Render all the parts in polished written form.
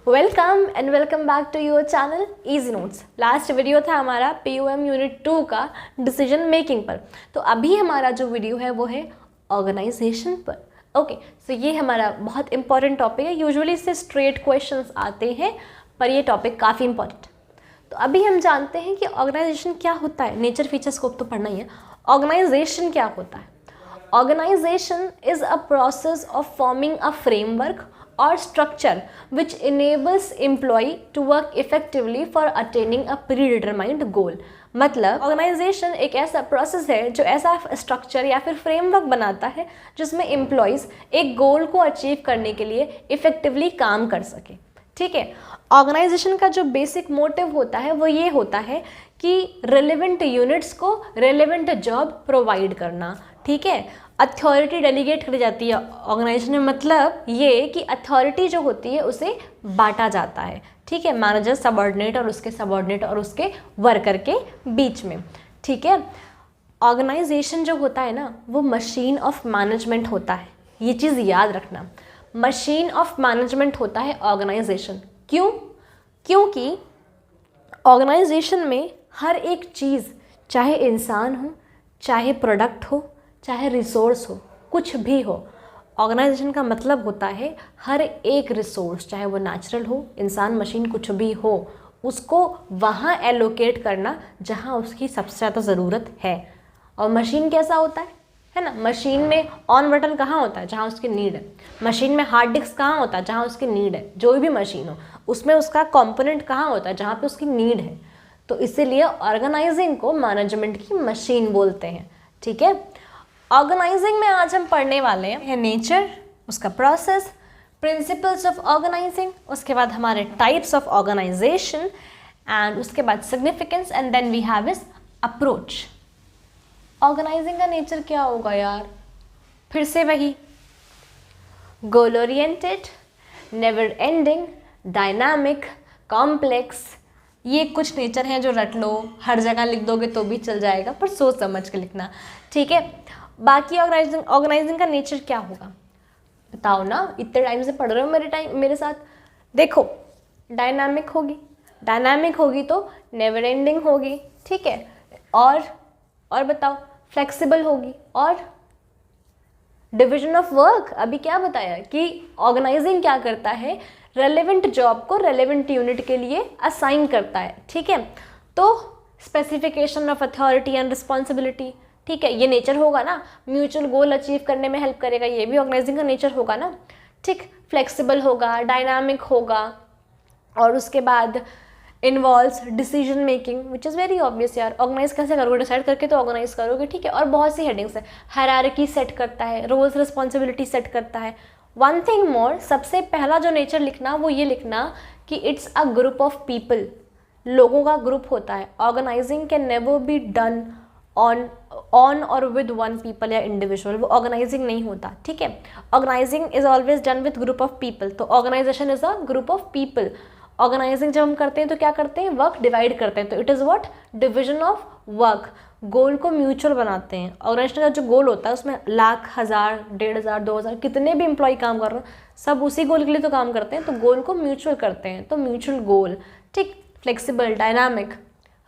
Welcome and welcome back to your channel easy notes. Last video था हमारा POM unit 2 का decision making पर। तो अभी हमारा जो वीडियो है वो है ऑर्गेनाइजेशन पर। ओके, सो ये हमारा बहुत इंपॉर्टेंट टॉपिक है। यूजुअली इससे स्ट्रेट क्वेश्चंस आते हैं, पर ये टॉपिक काफ़ी इंपॉर्टेंट है। तो अभी हम जानते हैं कि ऑर्गेनाइजेशन क्या होता है। नेचर फीचर्स को तो पढ़ना ही है। ऑर्गेनाइजेशन क्या होता है? Organisation is a process of forming a framework or structure which enables employee to work effectively for attaining a predetermined goal। मतलब ऑर्गेनाइजेशन एक ऐसा प्रोसेस है जो ऐसा स्ट्रक्चर या फिर फ्रेमवर्क बनाता है जिसमें एम्प्लॉयज़ एक गोल को अचीव करने के लिए इफेक्टिवली काम कर सके। ठीक है, ऑर्गेनाइजेशन का जो बेसिक मोटिव होता है वो ये होता है कि रेलेवेंट यूनिट्स को रेलेवेंट जॉब प्रोवाइड करना। ठीक है, अथॉरिटी डेलीगेट करी जाती है ऑर्गेनाइजेशन में। मतलब ये कि अथॉरिटी जो होती है उसे बांटा जाता है। ठीक है, मैनेजर सबऑर्डिनेट और उसके सबऑर्डिनेट और उसके वर्कर के बीच में। ठीक है, ऑर्गेनाइजेशन जो होता है ना वो मशीन ऑफ मैनेजमेंट होता है। ये चीज़ याद रखना, मशीन ऑफ मैनेजमेंट होता है ऑर्गेनाइजेशन। क्यों? क्योंकि ऑर्गेनाइजेशन में हर एक चीज़, चाहे इंसान हो, चाहे प्रोडक्ट हो, चाहे रिसोर्स हो, कुछ भी हो, ऑर्गेनाइजेशन का मतलब होता है हर एक रिसोर्स, चाहे वो नेचुरल हो, इंसान, मशीन, कुछ भी हो, उसको वहाँ एलोकेट करना जहाँ उसकी सबसे ज़्यादा ज़रूरत है। और मशीन कैसा होता है ना? मशीन में ऑन बटन कहाँ होता है? जहाँ उसकी नीड है। मशीन में हार्ड डिस्क कहाँ होता है? जहाँ उसकी नीड है। जो भी मशीन हो उसमें उसका कंपोनेंट कहाँ होता है? जहाँ पे उसकी नीड है। तो इसीलिए ऑर्गेनाइजिंग को मैनेजमेंट की मशीन बोलते हैं। ठीक है, ऑर्गेनाइजिंग में आज हम पढ़ने वाले हैं नेचर, उसका प्रोसेस, प्रिंसिपल्स ऑफ ऑर्गेनाइजिंग, उसके बाद हमारे टाइप्स ऑफ ऑर्गेनाइजेशन, एंड उसके बाद significance, and then we have is approach. Organising का नेचर क्या होगा यार? फिर से वही goal oriented, never ending, dynamic, complex. ये कुछ नेचर हैं जो रट लो, हर जगह लिख दोगे तो भी चल जाएगा, पर सोच समझ के लिखना। ठीक है, बाकी ऑर्गेनाइजिंग का नेचर क्या होगा बताओ ना? इतने टाइम से पढ़ रहे हो मेरे साथ। देखो, डायनामिक होगी तो नेवर एंडिंग होगी। ठीक है, और बताओ, फ्लेक्सिबल होगी, और डिविजन ऑफ वर्क। अभी क्या बताया कि ऑर्गेनाइजिंग क्या करता है? रेलेवेंट जॉब को रेलेवेंट यूनिट के लिए असाइन करता है। ठीक है, तो specification of authority and responsibility. ठीक है, ये नेचर होगा ना। म्यूचुअल गोल अचीव करने में हेल्प करेगा, ये भी ऑर्गेनाइजिंग का नेचर होगा ना। ठीक, फ्लेक्सिबल होगा, डायनामिक होगा, और उसके बाद involves decision making, which is very obvious यार। ऑर्गेनाइज कैसे करोगे? डिसाइड करके तो ऑर्गेनाइज करोगे। ठीक है, और बहुत सी हेडिंग्स है। हायरार्की सेट करता है, रोल्स रिस्पॉन्सिबिलिटी सेट करता है। वन थिंग मोर, सबसे पहला जो नेचर लिखना वो ये लिखना कि it's a group of people. लोगों का ग्रुप होता है। Organising can never be done on or with one people या इंडिविजुअल, वो ऑर्गेनाइजिंग नहीं होता। ठीक है, organising is always done with group of people. तो organisation is a group of people. Organising जब हम करते हैं तो क्या करते हैं? वर्क डिवाइड करते हैं। तो it is what? Division of work. Goal को म्यूचुअल बनाते हैं। ऑर्गेनाइजेशन का जो गोल होता है उसमें लाख, 1000, 1500, 2000 कितने भी एम्प्लॉय काम कर रहे हो, सब उसी गोल के लिए तो काम करते हैं। तो गोल को म्यूचुअल करते हैं, तो म्यूचुअल गोल। ठीक, flexible, dynamic.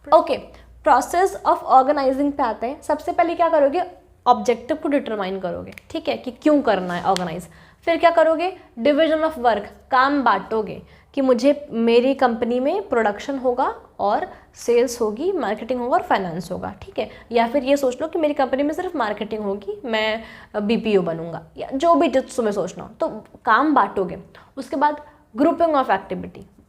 Okay, process of organising पे आते हैं। सबसे पहले क्या करोगे? ऑब्जेक्टिव को डिटरमाइन करोगे। ठीक है, कि क्यों करना है ऑर्गेनाइज। फिर क्या करोगे? डिविजन ऑफ वर्क, काम बांटोगे कि मुझे, मेरी कंपनी में प्रोडक्शन होगा और सेल्स होगी, मार्केटिंग होगा और फाइनेंस होगा। ठीक है, या फिर ये सोच लो कि मेरी कंपनी में सिर्फ मार्केटिंग होगी, मैं BPO बनूंगा, या जो भी तुम्हें सोचना हो। तो काम बांटोगे। उसके बाद ग्रुपिंग ऑफ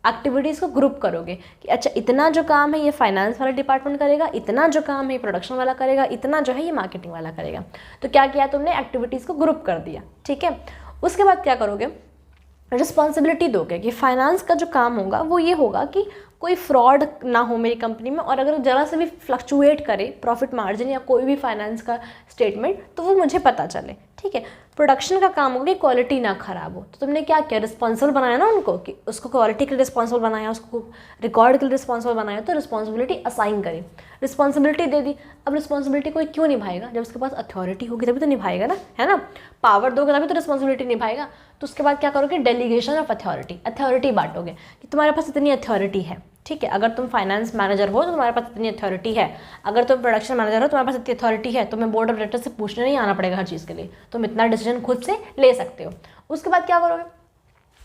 एक्टिविटीज़ को ग्रुप करोगे कि अच्छा, इतना जो काम है ये फाइनेंस वाला डिपार्टमेंट करेगा, इतना जो काम है ये प्रोडक्शन वाला करेगा, इतना जो है ये मार्केटिंग वाला करेगा। तो क्या किया तुमने? एक्टिविटीज़ को ग्रुप कर दिया। ठीक है, उसके बाद क्या करोगे? रिस्पॉन्सिबिलिटी दोगे कि फाइनेंस का जो काम होगा वो ये होगा कि कोई फ्रॉड ना हो मेरी कंपनी में, और अगर ज़रा से भी फ्लक्चुएट करे प्रॉफिट मार्जिन या कोई भी फाइनेंस का स्टेटमेंट तो वो मुझे पता चले। ठीक है। प्रोडक्शन का काम हो कि क्वालिटी ना खराब हो, तो तुमने क्या किया, रिस्पॉन्सिबल बनाया ना उनको, कि उसको क्वालिटी के लिए रिस्पॉन्सिबल बनाया, उसको रिकॉर्ड के लिए रिस्पॉन्सिबल बनाया, तो रिस्पॉन्सिबिलिटी असाइन करी, रिस्पॉन्सिबिलिटी दे दी। अब रिस्पॉन्सिबिलिटी कोई क्यों निभाएगा, जब उसके पास अथॉरिटी होगी तभी तो निभाएगा ना, है ना। पावर दोगे तभी तो रिस्पॉन्सिबिलिटी निभाएगा। तो उसके बाद क्या करोगे, डेलीगेशन ऑफ अथॉरिटी, अथॉरिटी बांटोगे कि तुम्हारे पास इतनी अथॉरिटी है, ठीक है। अगर तुम फाइनेंस मैनेजर हो तो तुम्हारे पास इतनी अथॉरिटी है, अगर तुम प्रोडक्शन मैनेजर हो तुम्हारे पास इतनी अथॉरिटी है, तुम्हें बोर्ड ऑफ डायरेक्टर से पूछने नहीं आना पड़ेगा हर चीज़ के लिए, तुम इतना डिसीजन खुद से ले सकते हो। उसके बाद क्या करोगे,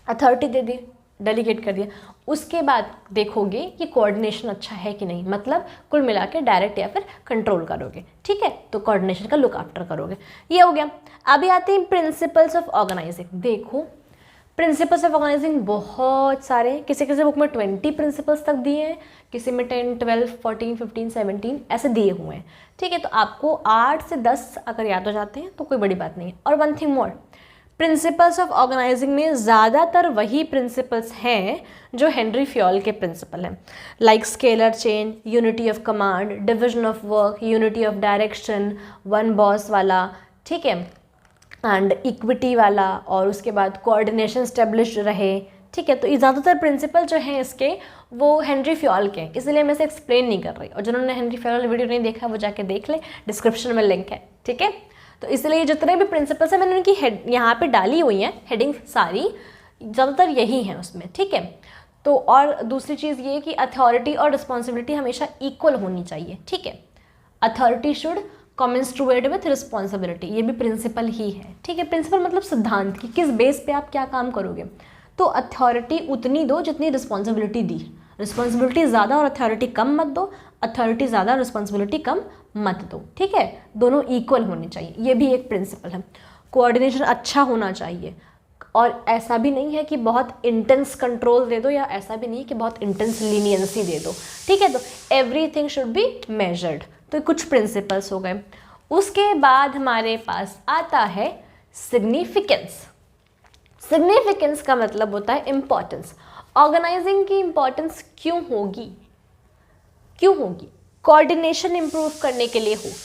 अथॉरिटी दे दी, डेलीगेट कर दिया। उसके बाद देखोगे कि कोऑर्डिनेशन अच्छा है कि नहीं, मतलब कुल मिला के डायरेक्ट या फिर कंट्रोल करोगे, ठीक है। तो कोऑर्डिनेशन का लुक आफ्टर करोगे, ये हो गया। अभी आते हैं प्रिंसिपल्स ऑफ ऑर्गेनाइजिंग। देखो प्रिंसिपल्स ऑफ ऑर्गेनाइजिंग बहुत सारे, किसी किसी बुक में 20 प्रिंसिपल्स तक दिए हैं, किसी में 10, 12, 14, 15, 17 ऐसे दिए हुए हैं, ठीक है। तो आपको 8 से 10 अगर याद हो जाते हैं तो कोई बड़ी बात नहीं है। और one thing more, principles of organising में ज़्यादातर वही प्रिंसिपल्स हैं जो हेनरी फ्योल के प्रिंसिपल हैं, like scalar chain, unity of command, division of work, unity of direction, one boss वाला, ठीक है, एंड इक्विटी वाला, और उसके बाद कोऑर्डिनेशन स्टेब्लिश रहे, ठीक है। तो ये ज़्यादातर प्रिंसिपल जो हैं इसके वो हेनरी फ्योल के, इसलिए मैं इसे एक्सप्लेन नहीं कर रही, और जिन्होंने हेनरी फ्योल वीडियो नहीं देखा वो जाके देख ले, डिस्क्रिप्शन में लिंक है, ठीक है। तो इसलिए जितने भी प्रिंसिपल्स हैं मैंने उनकी हेड यहाँ पे डाली हुई हैं, हेडिंग सारी ज़्यादातर यही हैं उसमें, ठीक है। तो और दूसरी चीज़ ये कि अथॉरिटी और रिस्पॉन्सिबिलिटी हमेशा इक्वल होनी चाहिए, ठीक है। अथॉरिटी शुड कॉमेंस्ट्रुएट विथ रिस्पॉन्सिबिलिटी, ये भी प्रिंसिपल ही है, ठीक है। प्रिंसिपल मतलब सिद्धांत कि किस बेस पे आप क्या काम करोगे। तो अथॉरिटी उतनी दो जितनी रिस्पॉन्सिबिलिटी दी, रिस्पॉन्सिबिलिटी ज़्यादा और अथॉरिटी कम मत दो, अथॉरिटी ज़्यादा रिस्पॉन्सिबिलिटी कम मत दो, ठीक है। दोनों इक्वल होने चाहिए, ये भी एक प्रिंसिपल है। कोऑर्डिनेशन अच्छा होना चाहिए, और ऐसा भी नहीं है कि बहुत इंटेंस कंट्रोल दे दो, या ऐसा भी नहीं है कि बहुत इंटेंस लीनियंसी दे दो, ठीक है। तो एवरीथिंग शुड बी मेजर्ड। तो कुछ प्रिंसिपल्स हो गए। उसके बाद हमारे पास आता है सिग्निफिकेंस। सिग्निफिकेंस का मतलब होता है इम्पॉर्टेंस। ऑर्गेनाइजिंग की इम्पॉर्टेंस क्यों होगी, क्यों होगी, कोऑर्डिनेशन इंप्रूव करने के लिए होगी,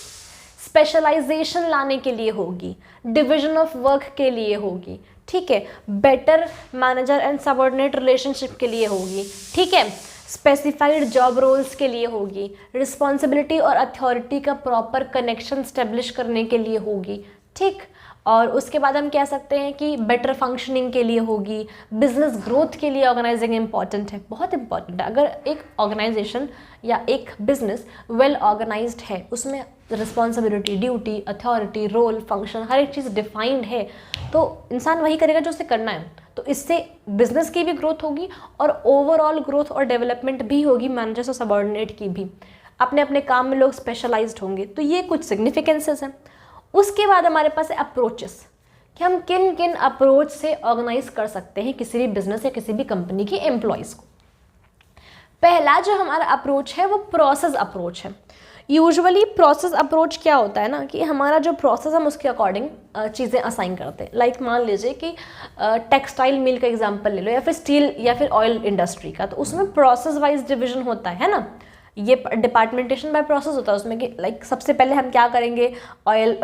स्पेशलाइजेशन लाने के लिए होगी, डिवीजन ऑफ वर्क के लिए होगी, ठीक है, better manager and subordinate relationship के लिए होगी, ठीक है, स्पेसिफाइड जॉब रोल्स के लिए होगी, रिस्पॉन्सिबिलिटी और अथॉरिटी का प्रॉपर कनेक्शन स्टेब्लिश करने के लिए होगी, ठीक। और उसके बाद हम कह सकते हैं कि बेटर फंक्शनिंग के लिए होगी, बिजनेस ग्रोथ के लिए ऑर्गेनाइजिंग इंपॉर्टेंट है, बहुत इंपॉर्टेंट है। अगर एक ऑर्गेनाइजेशन या एक बिजनेस वेल ऑर्गेनाइज्ड है, उसमें responsibility, duty, authority, role, function, हर एक चीज़ डिफाइंड है, तो इंसान वही करेगा जो उसे करना है। तो इससे बिजनेस की भी ग्रोथ होगी और ओवरऑल ग्रोथ और डेवलपमेंट भी होगी, मैनेजर्स और सबऑर्डिनेट की भी। अपने अपने काम में लोग स्पेशलाइज्ड होंगे। तो ये कुछ सिग्निफिकेंसेस हैं। उसके बाद हमारे पास है अप्रोचेस, कि हम किन किन अप्रोच से ऑर्गेनाइज कर सकते हैं किसी भी बिजनेस या किसी भी कंपनी के एम्प्लॉयज़ को। पहला जो हमारा अप्रोच है वो प्रोसेस अप्रोच है। यूजुअली प्रोसेस अप्रोच क्या होता है ना, कि हमारा जो प्रोसेस हम उसके अकॉर्डिंग चीज़ें असाइन करते हैं। लाइक मान लीजिए कि टेक्सटाइल मिल का एग्जांपल ले लो, या फिर स्टील या फिर ऑयल इंडस्ट्री का, तो उसमें प्रोसेस वाइज डिवीजन होता है ना। ये डिपार्टमेंटेशन बाय प्रोसेस होता है उसमें, कि लाइक सबसे पहले हम क्या करेंगे, ऑयल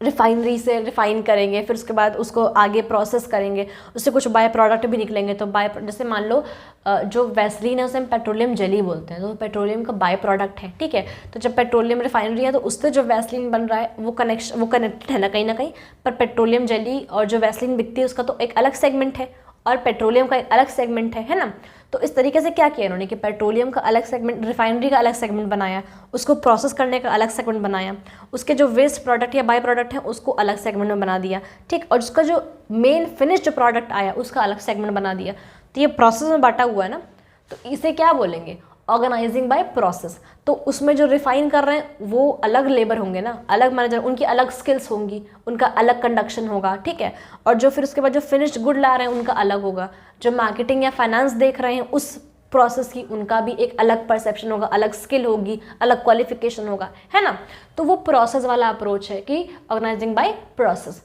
रिफाइनरी से रिफ़ाइन करेंगे, फिर उसके बाद उसको आगे प्रोसेस करेंगे, उससे कुछ बाय प्रोडक्ट भी निकलेंगे। तो बाय, जैसे मान लो जो वैसलीन है उसे हम पेट्रोलियम जेली बोलते हैं, तो पेट्रोलियम का बाय प्रोडक्ट है, ठीक है। तो जब पेट्रोलियम रिफाइनरी है तो उससे जो वैसलीन बन रहा है वो कनेक्टेड है ना कहीं, पर पेट्रोलियम जेली और जो वैसलीन बिकती है उसका तो एक अलग सेगमेंट है, और पेट्रोलियम का एक अलग सेगमेंट है ना। तो इस तरीके से क्या किया इन्होंने कि पेट्रोलियम का अलग सेगमेंट, रिफाइनरी का अलग सेगमेंट बनाया, उसको प्रोसेस करने का अलग सेगमेंट बनाया, उसके जो वेस्ट प्रोडक्ट या बाय प्रोडक्ट है उसको अलग सेगमेंट में बना दिया, ठीक। और उसका जो मेन फिनिश जो प्रोडक्ट आया उसका अलग सेगमेंट बना दिया। तो ये प्रोसेस में बांटा हुआ है ना, तो इसे क्या बोलेंगे, ऑर्गेनाइजिंग बाय प्रोसेस। तो उसमें जो रिफाइन कर रहे हैं वो अलग लेबर होंगे ना, अलग मैनेजर, उनकी अलग स्किल्स होंगी, उनका अलग कंडक्शन होगा, ठीक है। और जो फिर उसके बाद जो फिनिश्ड गुड ला रहे हैं उनका अलग होगा, जो मार्केटिंग या फाइनेंस देख रहे हैं उस प्रोसेस की उनका भी एक अलग परसेप्शन होगा, अलग स्किल होगी, अलग क्वालिफिकेशन होगा, है ना। तो वो प्रोसेस वाला अप्रोच है कि ऑर्गेनाइजिंग बाय प्रोसेस।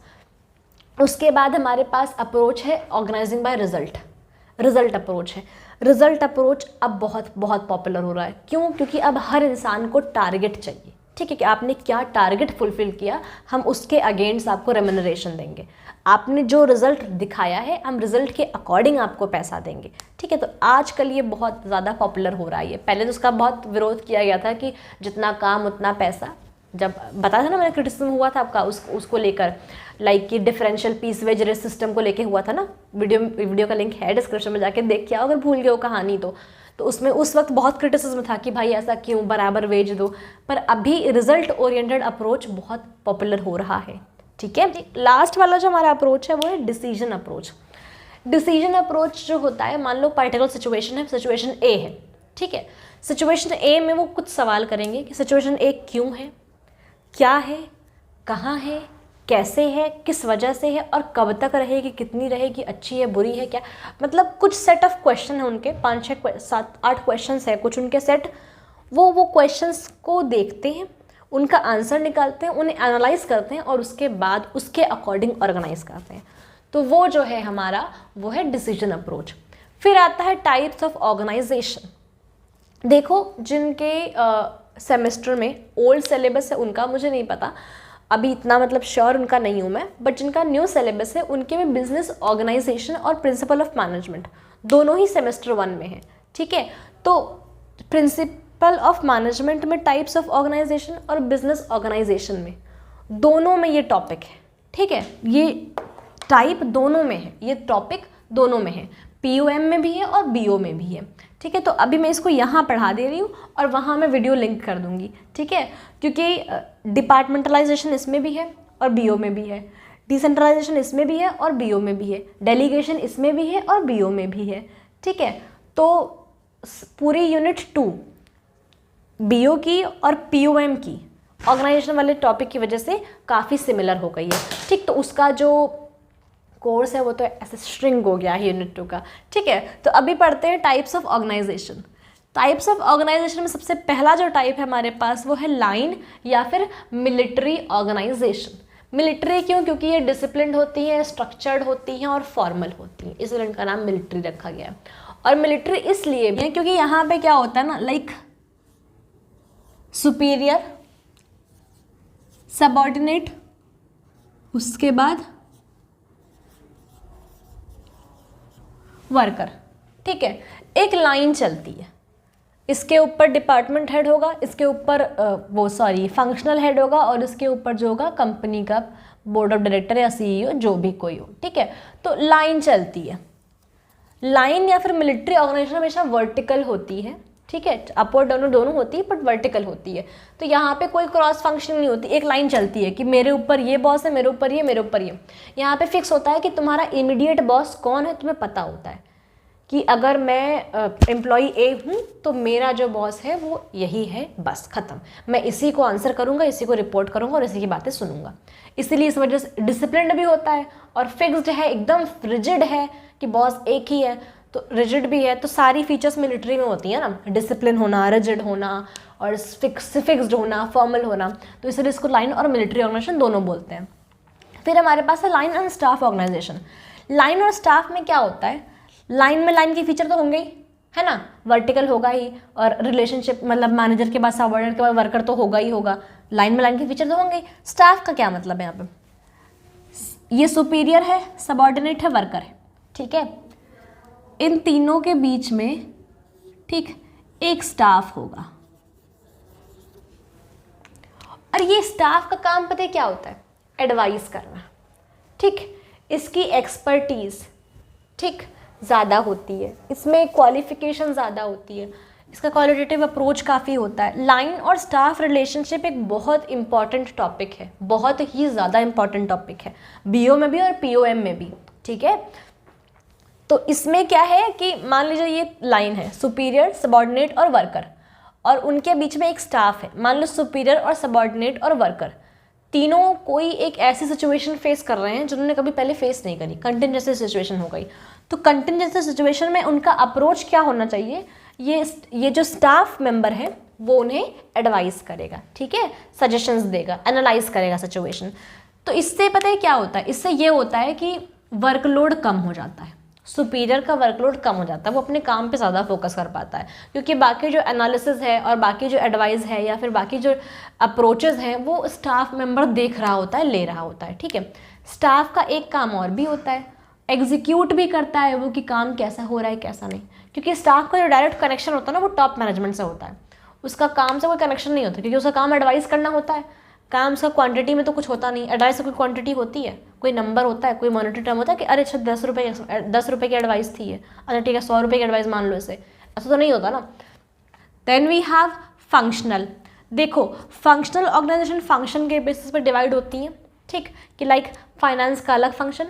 उसके बाद हमारे पास अप्रोच है organising by result. Result approach है। रिजल्ट अप्रोच अब बहुत बहुत पॉपुलर हो रहा है। क्यों? क्योंकि अब हर इंसान को टारगेट चाहिए। ठीक है, कि आपने क्या टारगेट फुलफिल किया, हम उसके अगेंस्ट आपको रेम्यूनरेशन देंगे। आपने जो रिजल्ट दिखाया है, हम रिजल्ट के अकॉर्डिंग आपको पैसा देंगे। ठीक है, तो आजकल ये बहुत ज़्यादा पॉपुलर हो रहा है। पहले तो उसका बहुत विरोध किया गया था कि जितना काम उतना पैसा, जब बताया था ना मैंने, क्रिटिसिज्म हुआ था आपका उसको लेकर, लाइक कि differential piece wage rate system को लेके हुआ था ना। वीडियो का लिंक है डिस्क्रिप्शन में, जाके देख के आओ अगर भूल गए हो कहानी तो उसमें उस वक्त बहुत क्रिटिसिज्म था कि भाई ऐसा क्यों, बराबर वेज दो। पर अभी रिजल्ट ओरिएंटेड अप्रोच बहुत पॉपुलर हो रहा है। ठीक है, लास्ट वाला जो हमारा अप्रोच है वो है डिसीजन अप्रोच। डिसीजन अप्रोच जो होता है, मान लो पर्टिकुलर सिचुएशन है, सिचुएशन ए है। ठीक है, सिचुएशन ए में वो कुछ सवाल करेंगे कि सिचुएशन ए क्यों है, क्या है, कहाँ है, कैसे है, किस वजह से है और कब तक रहेगी, कितनी रहेगी, अच्छी है, बुरी है, क्या, मतलब कुछ सेट ऑफ क्वेश्चन है उनके, 5 6 7 8 क्वेश्चंस है कुछ उनके सेट। वो क्वेश्चंस को देखते हैं, उनका आंसर निकालते हैं, उन्हें एनालाइज करते हैं और उसके बाद उसके अकॉर्डिंग ऑर्गेनाइज करते हैं। तो वो जो है हमारा वो है डिसीजन अप्रोच। फिर आता है टाइप्स ऑफ ऑर्गेनाइजेशन। देखो, जिनके सेमेस्टर में ओल्ड सिलेबस है उनका मुझे नहीं पता, अभी इतना मतलब श्योर उनका नहीं हूँ मैं, बट जिनका न्यू सिलेबस है उनके में बिजनेस ऑर्गेनाइजेशन और प्रिंसिपल ऑफ मैनेजमेंट दोनों ही सेमेस्टर 1 में है। ठीक है, तो प्रिंसिपल ऑफ मैनेजमेंट में टाइप्स ऑफ ऑर्गेनाइजेशन और बिजनेस ऑर्गेनाइजेशन में दोनों में ये टॉपिक है। ठीक है, ये टाइप दोनों में है, ये टॉपिक दोनों में है, PUM में भी है और BO में भी है। ठीक है, तो अभी मैं इसको यहाँ पढ़ा दे रही हूँ और वहाँ मैं वीडियो लिंक कर दूँगी। ठीक है, क्योंकि डिपार्टमेंटलाइजेशन इसमें भी है और BO में भी है, डिसेंट्रलाइजेशन इसमें भी है और BO में भी है, डेलीगेशन इसमें भी है और BO में भी है। ठीक है, तो पूरी यूनिट 2 BO की और PUM की ऑर्गेनाइजेशन वाले टॉपिक की वजह से काफ़ी सिमिलर हो गई है। ठीक, तो उसका जो कोर्स है वो तो ऐसे श्रिंक हो गया है यूनिट 2 का। ठीक है, तो अभी पढ़ते हैं types of organisation. Types of organisation में सबसे पहला जो टाइप है हमारे पास वो है लाइन या फिर मिलिट्री ऑर्गेनाइजेशन। मिलिट्री क्यों? क्योंकि ये डिसिप्लिन्ड होती है, स्ट्रक्चर्ड होती हैं और फॉर्मल होती हैं, इसलिए इनका नाम मिलिट्री रखा गया है। और मिलिट्री इसलिए भी है क्योंकि यहाँ पे क्या होता है ना, लाइक सुपीरियर, सबऑर्डिनेट, उसके बाद वर्कर। ठीक है, एक लाइन चलती है, इसके ऊपर डिपार्टमेंट हेड होगा, इसके ऊपर फंक्शनल हेड होगा और इसके ऊपर जो होगा कंपनी का बोर्ड ऑफ डायरेक्टर या CEO जो भी कोई हो। ठीक है, तो लाइन चलती है। लाइन या फिर मिलिट्री ऑर्गेनाइजेशन हमेशा वर्टिकल होती है। ठीक है, अप और डाउन दोनों होती है बट वर्टिकल होती है। तो यहाँ पे कोई क्रॉस फंक्शन नहीं होती, एक लाइन चलती है कि मेरे ऊपर ये बॉस है, मेरे ऊपर ये, मेरे ऊपर ये। यहाँ पे फिक्स होता है कि तुम्हारा इमीडिएट बॉस कौन है, तुम्हें पता होता है कि अगर मैं एम्प्लॉई A हूँ तो मेरा जो बॉस है वो यही है, बस ख़त्म। मैं इसी को आंसर करूँगा, इसी को रिपोर्ट करूँगा और इसी की बातें सुनूंगा। इसीलिए इस वजह से डिसिप्लिन्ड भी होता है और फिक्स्ड है, एकदम रिजिड है कि बॉस एक ही है, तो रिजिड भी है। तो सारी फीचर्स मिलिट्री में होती है ना, डिसिप्लिन होना, रिजिड होना और फिक्स्ड होना, फॉर्मल होना। तो इसलिए इसको लाइन और मिलिट्री ऑर्गेनाइजेशन दोनों बोलते हैं। फिर हमारे पास है line and staff organisation. Line और स्टाफ में क्या होता है, लाइन में लाइन के फीचर तो होंगे ही, है ना, वर्टिकल होगा ही, और रिलेशनशिप मतलब मैनेजर के बाद सबऑर्डिनेट के बाद वर्कर तो होगा ही होगा। लाइन में लाइन के फीचर तो होंगे ही। स्टाफ का क्या मतलब है, यहाँ पे ये सुपीरियर है, सबऑर्डिनेट है, वर्कर है। ठीक है, इन तीनों के बीच में ठीक एक स्टाफ होगा और ये स्टाफ का काम पता है क्या होता है, एडवाइस करना। ठीक, इसकी एक्सपर्टीज ठीक ज़्यादा होती है, इसमें क्वालिफिकेशन ज़्यादा होती है, इसका क्वालिटेटिव अप्रोच काफ़ी होता है। लाइन और स्टाफ रिलेशनशिप एक बहुत इंपॉर्टेंट टॉपिक है, बहुत ही ज़्यादा इंपॉर्टेंट टॉपिक है, BO में भी और POM में भी। ठीक है, तो इसमें क्या है कि मान लीजिए ये लाइन है, सुपीरियर, सबऑर्डिनेट और वर्कर, और उनके बीच में एक स्टाफ है। मान लो सुपीरियर और सबऑर्डिनेट और वर्कर तीनों कोई एक ऐसी सिचुएशन फेस कर रहे हैं जिन्होंने कभी पहले फेस नहीं करी, कंटिजेंसी सिचुएशन हो गई। तो कंटिजेंसी सिचुएशन में उनका अप्रोच क्या होना चाहिए, ये जो स्टाफ मेंबर है वो उन्हें एडवाइस करेगा। ठीक है, सजेशंस देगा, एनालाइज करेगा सिचुएशन। तो इससे पता है क्या होता है, इससे ये होता है कि वर्कलोड कम हो जाता है सुपीरियर का वर्कलोड कम हो जाता है, वो अपने काम पे ज़्यादा फोकस कर पाता है, क्योंकि बाकी जो एनालिसिस है और बाकी जो एडवाइस है या फिर बाकी जो अप्रोचेस हैं वो स्टाफ मेंबर देख रहा होता है, ले रहा होता है। ठीक है, स्टाफ का एक काम और भी होता है, एग्जीक्यूट भी करता है वो कि काम कैसा हो रहा है कैसा नहीं, क्योंकि स्टाफ का जो डायरेक्ट कनेक्शन होता है ना वो टॉप मैनेजमेंट से होता है, उसका काम से कोई कनेक्शन नहीं होता, क्योंकि उसका काम एडवाइस करना होता है। काम उसका क्वांटिटी में तो कुछ होता नहीं, एडवाइस से कोई क्वांटिटी होती है, कोई नंबर होता है, कोई मॉनिटरी टर्म होता है कि अरे अच्छा 10 रुपये की एडवाइस थी है, अच्छा ठीक है 100 रुपये की एडवाइस मान लो इसे, ऐसा तो नहीं होता ना। Then we have functional. देखो फंक्शनल ऑर्गेनाइजेशन फंक्शन के बेसिस पर डिवाइड होती हैं, ठीक, कि लाइक फाइनेंस का अलग फंक्शन,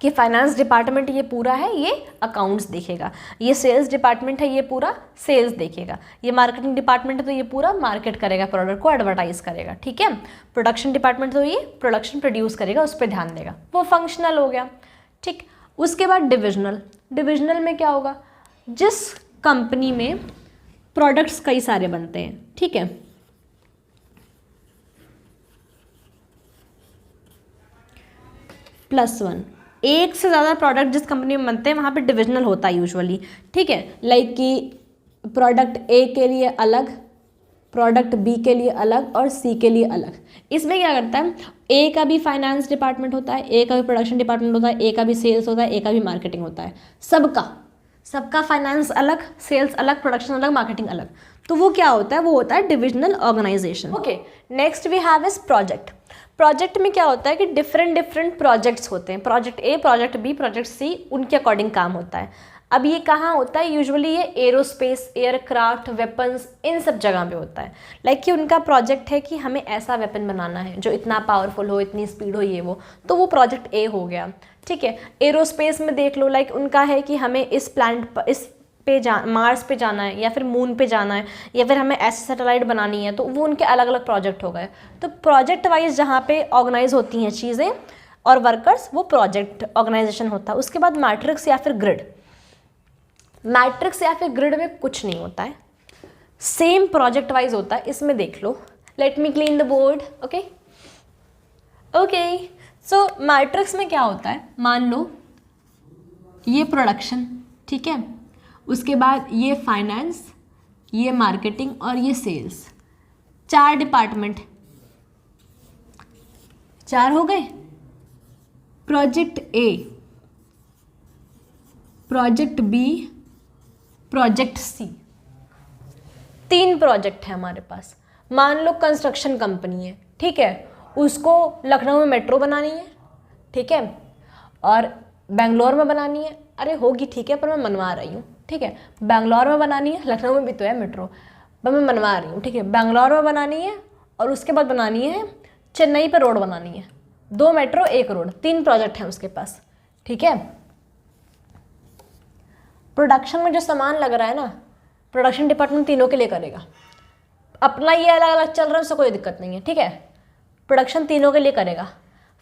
कि फाइनेंस डिपार्टमेंट ये पूरा है ये अकाउंट्स देखेगा, ये सेल्स डिपार्टमेंट है ये पूरा सेल्स देखेगा, ये मार्केटिंग डिपार्टमेंट है तो ये पूरा मार्केट करेगा, प्रोडक्ट को एडवर्टाइज करेगा। ठीक है, प्रोडक्शन डिपार्टमेंट तो ये प्रोडक्शन प्रोड्यूस करेगा, उस पर ध्यान देगा, वो फंक्शनल हो गया। ठीक, उसके बाद डिविजनल। डिविजनल में क्या होगा, जिस कंपनी में प्रोडक्ट्स कई सारे बनते हैं, ठीक है, +1, एक से ज़्यादा प्रोडक्ट जिस कंपनी में बनते हैं वहाँ पे डिविजनल होता है यूजुअली। ठीक है, लाइक कि प्रोडक्ट ए के लिए अलग, प्रोडक्ट बी के लिए अलग और सी के लिए अलग। इसमें क्या करता है, ए का भी फाइनेंस डिपार्टमेंट होता है, ए का भी प्रोडक्शन डिपार्टमेंट होता है, ए का भी सेल्स होता है, ए का भी मार्केटिंग होता है, सबका फाइनेंस अलग, सेल्स अलग, प्रोडक्शन अलग, मार्केटिंग अलग। तो वो क्या होता है, वो होता है divisional organisation. Okay, next we have is project. Project में क्या होता है कि डिफरेंट प्रोजेक्ट्स होते हैं, project A, project B, project C, उनके अकॉर्डिंग काम होता है। अब ये कहाँ होता है, यूजुअली ये एरोस्पेस, एयरक्राफ्ट, वेपन्स, इन सब जगह पे होता है। लाइक कि उनका प्रोजेक्ट है कि हमें ऐसा वेपन बनाना है जो इतना पावरफुल हो, इतनी स्पीड हो, ये वो, तो वो प्रोजेक्ट ए हो गया। ठीक है, एरोस्पेस में देख लो, लाइक उनका है कि हमें इस प्लैनेट इस पे मार्स पे जाना है या फिर मून पे जाना है या फिर हमें ऐसी सैटेलाइट बनानी है, तो वो उनके अलग अलग प्रोजेक्ट हो गए। तो प्रोजेक्ट वाइज जहाँ पे ऑर्गेनाइज होती हैं चीज़ें और वर्कर्स, वो प्रोजेक्ट ऑर्गेनाइजेशन होता है। उसके बाद मैट्रिक्स या फिर ग्रिड। मैट्रिक्स या फिर ग्रिड में कुछ नहीं होता है, सेम प्रोजेक्ट वाइज होता है। इसमें देख लो, let me clean the board. Okay okay, so matrix में क्या होता है, मान लो ये प्रोडक्शन, ठीक है, उसके बाद ये फाइनेंस, ये मार्केटिंग और ये सेल्स, 4 डिपार्टमेंट, 4 हो गए। Project A, project B, project C, 3 project है हमारे पास। मान लो कंस्ट्रक्शन कंपनी है, ठीक है, उसको लखनऊ में मेट्रो बनानी है, ठीक है, और बेंगलोर में बनानी है, अरे होगी ठीक है पर मैं मनवा रही हूँ, ठीक है, बेंगलोर में बनानी है, लखनऊ में भी तो है मेट्रो, पर मैं मनवा रही हूँ, ठीक है, बेंगलोर में बनानी है और उसके बाद बनानी है चेन्नई पर रोड बनानी है, 2 मेट्रो 1 रोड, 3 प्रोजेक्ट हैं उसके पास। ठीक है, प्रोडक्शन में जो सामान लग रहा है ना, प्रोडक्शन डिपार्टमेंट तीनों के लिए करेगा, अपना ये अलग अलग चल रहा है उससे कोई दिक्कत नहीं है। ठीक है, प्रोडक्शन तीनों के लिए करेगा।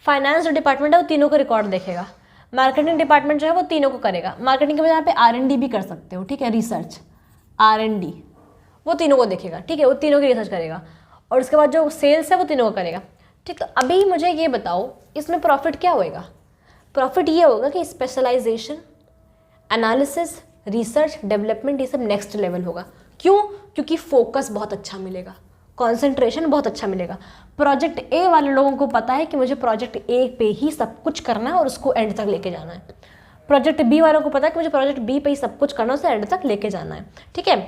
फाइनेंस जो डिपार्टमेंट है वो तीनों को रिकॉर्ड देखेगा। मार्केटिंग डिपार्टमेंट जो है वो तीनों को करेगा। मार्केटिंग के यहाँ पे R&D भी कर सकते हो, ठीक है, रिसर्च R&D, वो तीनों को देखेगा, ठीक है, वो तीनों की रिसर्च करेगा। और उसके बाद जो सेल्स है वो तीनों को करेगा। ठीक, तो अभी मुझे ये बताओ इसमें प्रॉफिट क्या होएगा। प्रॉफिट ये होगा कि स्पेशलाइजेशन, एनालिसिस, रिसर्च, डेवलपमेंट, ये सब नेक्स्ट लेवल होगा। क्यों? क्योंकि फोकस बहुत अच्छा मिलेगा, कंसंट्रेशन बहुत अच्छा मिलेगा। प्रोजेक्ट ए वाले लोगों को पता है कि मुझे प्रोजेक्ट ए पे ही सब कुछ करना है और उसको एंड तक लेके जाना है। प्रोजेक्ट बी वालों को पता है कि मुझे प्रोजेक्ट बी पे ही सब कुछ करना है, उसे एंड तक लेके जाना है। ठीक है,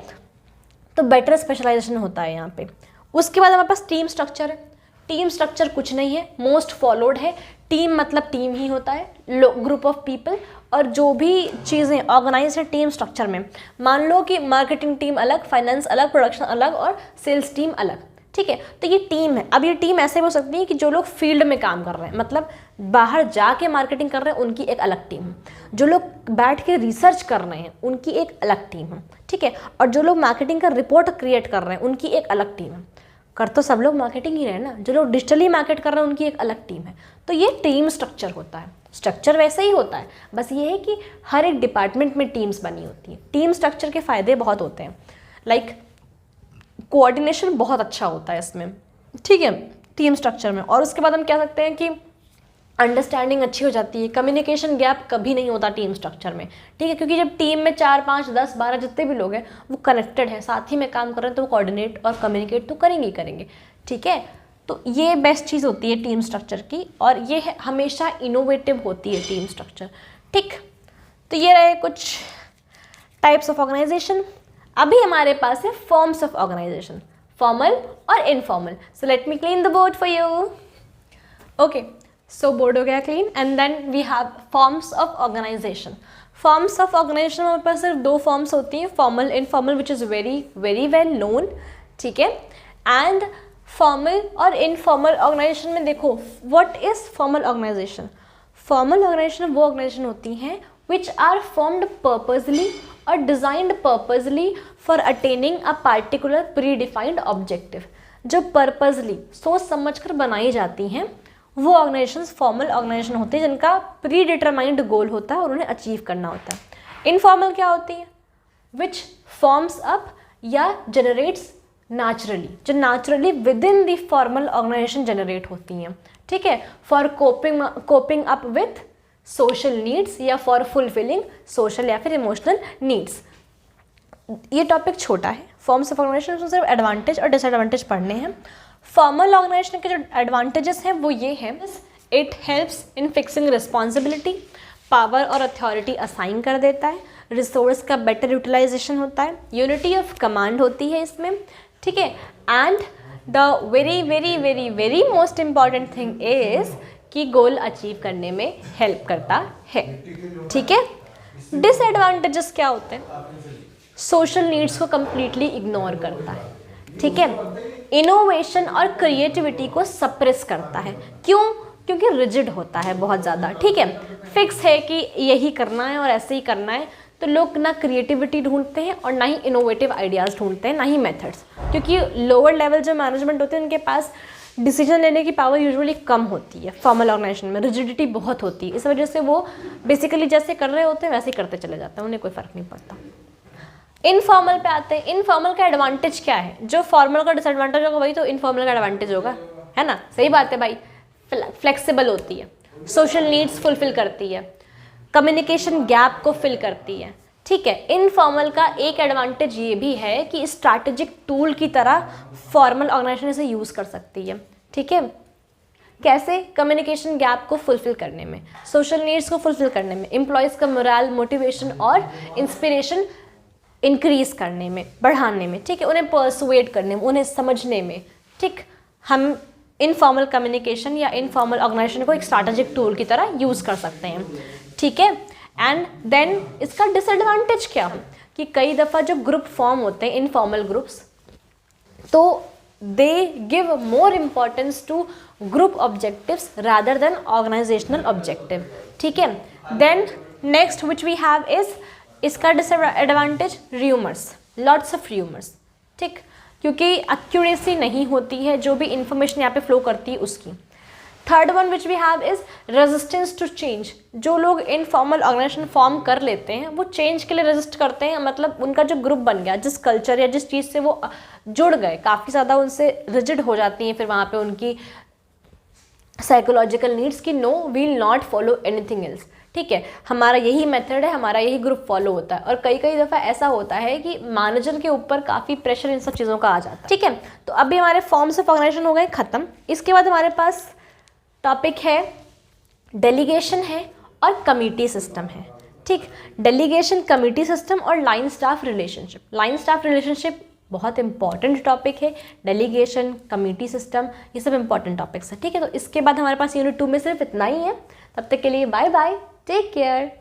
तो बेटर स्पेशलाइजेशन होता है यहाँ पे। उसके बाद हमारे पास टीम स्ट्रक्चर है। टीम स्ट्रक्चर कुछ नहीं है, मोस्ट फॉलोड है। टीम मतलब टीम ही होता है, ग्रुप ऑफ पीपल, और जो भी चीज़ें ऑर्गेनाइज है टीम स्ट्रक्चर में। मान लो कि मार्केटिंग टीम अलग, फाइनेंस अलग, प्रोडक्शन अलग और सेल्स टीम अलग। ठीक है, तो ये टीम है। अब ये टीम ऐसे हो सकती है कि जो लोग फील्ड में काम कर रहे हैं, मतलब बाहर जाके मार्केटिंग कर रहे हैं, उनकी एक अलग टीम है। जो लोग बैठ के रिसर्च कर रहे हैं उनकी एक अलग टीम है। ठीक है, और जो लोग मार्केटिंग का रिपोर्ट क्रिएट कर रहे हैं उनकी एक अलग टीम है। कर तो सब लोग मार्केटिंग ही रहे ना, जो लोग डिजिटली मार्केट कर रहे हैं उनकी एक अलग टीम है। तो ये टीम स्ट्रक्चर होता है। स्ट्रक्चर वैसे ही होता है, बस ये है कि हर एक डिपार्टमेंट में टीम्स बनी होती है। टीम स्ट्रक्चर के फ़ायदे बहुत होते हैं, लाइक कोऑर्डिनेशन बहुत अच्छा होता है इसमें। ठीक है, टीम स्ट्रक्चर में। और उसके बाद हम कह सकते हैं कि अंडरस्टैंडिंग अच्छी हो जाती है, कम्युनिकेशन गैप कभी नहीं होता टीम स्ट्रक्चर में, ठीक है, क्योंकि जब टीम में 4, 5, 10, 12 जितने भी लोग हैं वो कनेक्टेड है, साथ ही में काम कर रहे हैं, तो वो कोऑर्डिनेट और कम्युनिकेट तो करेंगे ही करेंगे, ठीक है। तो ये बेस्ट चीज़ होती है टीम स्ट्रक्चर की, और ये हमेशा इनोवेटिव होती है टीम स्ट्रक्चर, ठीक। तो ये रहे कुछ टाइप्स ऑफ ऑर्गेनाइजेशन। अभी हमारे पास है फॉर्म्स ऑफ ऑर्गेनाइजेशन, फॉर्मल और informal. So let me clean the board for you. Okay, so board हो गया clean, and then we have forms of organisation. Forms of organisation हमारे पास सिर्फ 2 फॉर्म्स होती हैं, formal, informal, which is very very well known, ठीक है। And formal और इनफॉर्मल ऑर्गेनाइजेशन में देखो, what is formal organisation? Formal organisation वो ऑर्गेनाइजेशन होती हैं विच आर फॉर्म्ड पर्पजली और designed purposely for attaining a particular pre defined objective. जो पर्पजली सोच समझ कर बनाई जाती हैं वो ऑर्गेनाइजेशंस फॉर्मल ऑर्गेनाइजेशन होती है, जिनका प्री डिटरमाइंड गोल होता है और उन्हें अचीव करना होता है। इनफॉर्मल क्या होती है? विच फॉर्म्स अप या जनरेट्स नेचुरली, जो naturally with in the formal organisation generate होती हैं, ठीक है, for coping up with social needs या फॉर फुलफिलिंग सोशल या फिर इमोशनल नीड्स। ये टॉपिक छोटा है, फॉर्म्स ऑफ ऑर्गेनाइजेशन में सिर्फ एडवांटेज और डिसएडवांटेज पढ़ने हैं। फॉर्मल ऑर्गेनाइजेशन के जो एडवांटेजेस हैं वो ये हैं, it helps in fixing responsibility, power और अथॉरिटी असाइन कर देता है, रिसोर्स का बेटर यूटिलाइजेशन होता है, यूनिटी ऑफ कमांड होती है इसमें, ठीक है। And the very very very very most important thing is कि गोल अचीव करने में हेल्प करता है, ठीक है। डिसएडवांटेजेस क्या होते हैं? सोशल नीड्स को कंप्लीटली इग्नोर करता है, ठीक है। इनोवेशन और क्रिएटिविटी को सप्रेस करता है। क्यों? क्योंकि रिजिड होता है बहुत ज़्यादा, ठीक है, फिक्स है कि यही करना है और ऐसे ही करना है, तो लोग ना क्रिएटिविटी ढूंढते हैं और ना ही इनोवेटिव आइडियाज़ ढूंढते हैं, ना ही मेथड्स, क्योंकि लोअर लेवल जो मैनेजमेंट होते हैं उनके पास डिसीजन लेने की पावर यूजुअली कम होती है। फॉर्मल ऑर्गेनाइजेशन में रिजिडिटी बहुत होती है, इस वजह से वो बेसिकली जैसे कर रहे होते हैं वैसे ही करते चले जाते हैं, उन्हें कोई फ़र्क नहीं पड़ता। इनफॉर्मल पे आते हैं। इनफॉर्मल का एडवांटेज क्या है? जो फॉर्मल का डिसएडवांटेज होगा वही तो इनफॉर्मल का एडवांटेज होगा, है ना, सही बात है भाई। फ्लेक्सिबल होती है, सोशल नीड्स फुलफिल करती है, कम्युनिकेशन गैप को फिल करती है, ठीक है। इनफॉर्मल का एक एडवांटेज ये भी है कि स्ट्रैटेजिक टूल की तरह फॉर्मल ऑर्गेनाइजेशन इसे यूज़ कर सकती है, ठीक है। कैसे? कम्युनिकेशन गैप को फुलफिल करने में, सोशल नीड्स को फुलफिल करने में, एम्प्लॉयज़ का मोरल, मोटिवेशन और इंस्पिरेशन इंक्रीज करने में, बढ़ाने में, ठीक है, उन्हें परसुएड करने में, उन्हें समझने में, ठीक। हम इनफॉर्मल कम्युनिकेशन या इनफॉर्मल ऑर्गेनाइजेशन को एक स्ट्रैटेजिक टूल की तरह यूज़ कर सकते हैं, ठीक है। एंड देन इसका डिसएडवांटेज क्या हो कि कई दफ़ा जो ग्रुप फॉर्म होते हैं इनफॉर्मल ग्रुप्स, तो they give more importance to group objectives rather than organisational objective, ठीक है। Then next which we have is, इसका disadvantage rumours, lots of rumours, ठीक, क्योंकि एक्यूरेसी नहीं होती है जो भी इंफॉर्मेशन यहाँ पे फ्लो करती है उसकी। Third one which we have is resistance to change. जो लोग इनफॉर्मल ऑर्गेनाइजेशन फॉर्म कर लेते हैं वो चेंज के लिए रेजिस्ट करते हैं, मतलब उनका जो ग्रुप बन गया, जिस कल्चर या जिस चीज़ से वो जुड़ गए, काफ़ी ज़्यादा उनसे रिजिड हो जाती हैं, फिर वहाँ पे उनकी साइकोलॉजिकल नीड्स की no will not follow anything else, ठीक है, हमारा यही मेथड है, हमारा यही ग्रुप फॉलो होता है। और कई कई दफ़ा ऐसा होता है कि मैनेजर के ऊपर काफ़ी प्रेशर इन सब चीज़ों का आ जाता है, ठीक है। तो अभी हमारे फॉर्म्स ऑफ ऑर्गेनाइजेशन हो गए ख़त्म। इसके बाद हमारे पास टॉपिक है डेलीगेशन है और कमिटी सिस्टम है, ठीक। डेलीगेशन, कमिटी सिस्टम और line staff relationship. Line staff relationship बहुत इंपॉर्टेंट टॉपिक है, डेलीगेशन, कमिटी सिस्टम, ये सब इंपॉर्टेंट टॉपिक्स है, ठीक है। तो इसके बाद हमारे पास यूनिट 2 में सिर्फ इतना ही है। तब तक के लिए बाय बाय, टेक केयर।